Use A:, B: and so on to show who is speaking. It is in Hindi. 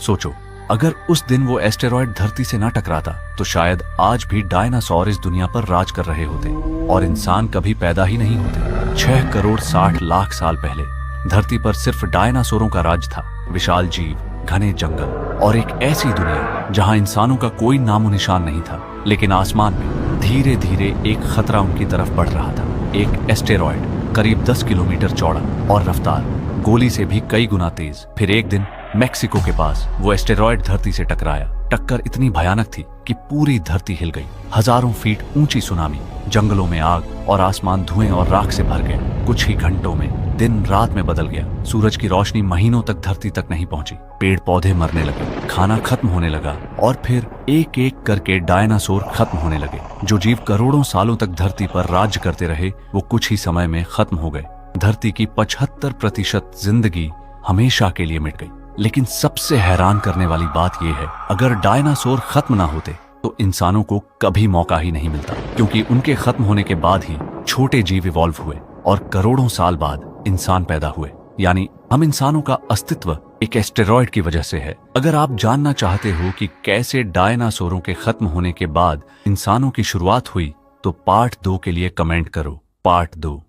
A: सोचो, अगर उस दिन वो एस्टेरॉयड धरती से ना टकराता तो शायद आज भी डायनासोर इस दुनिया पर राज कर रहे होते और इंसान कभी पैदा ही नहीं होते। 6 करोड़ 60 लाख साल पहले धरती पर सिर्फ डायनासोरों का राज था। विशाल जीव, घने जंगल और एक ऐसी दुनिया जहां इंसानों का कोई नामो निशान नहीं था। लेकिन आसमान में धीरे धीरे एक खतरा उनकी तरफ बढ़ रहा था। एक एस्टेरॉयड करीब 10 किलोमीटर चौड़ा और रफ्तार गोली से भी कई गुना तेज। फिर एक दिन मेक्सिको के पास वो एस्टेरॉयड धरती से टकराया। टक्कर इतनी भयानक थी कि पूरी धरती हिल गई। हजारों फीट ऊंची सुनामी, जंगलों में आग और आसमान धुएं और राख से भर गया। कुछ ही घंटों में दिन रात में बदल गया। सूरज की रोशनी महीनों तक धरती तक नहीं पहुंची। पेड़ पौधे मरने लगे, खाना खत्म होने लगा और फिर एक एक करके डायनासोर खत्म होने लगे। जो जीव करोड़ों सालों तक धरती पर राज्य करते रहे वो कुछ ही समय में खत्म हो गए। धरती की 75% जिंदगी हमेशा के लिए मिट गई। लेकिन सबसे हैरान करने वाली बात यह है, अगर डायनासोर खत्म ना होते तो इंसानों को कभी मौका ही नहीं मिलता, क्योंकि उनके खत्म होने के बाद ही छोटे जीव इवॉल्व हुए और करोड़ों साल बाद इंसान पैदा हुए। यानी हम इंसानों का अस्तित्व एक एस्टेरॉयड की वजह से है। अगर आप जानना चाहते हो कि कैसे डायनासोरों के खत्म होने के बाद इंसानों की शुरुआत हुई तो पार्ट 2 के लिए कमेंट करो। पार्ट 2।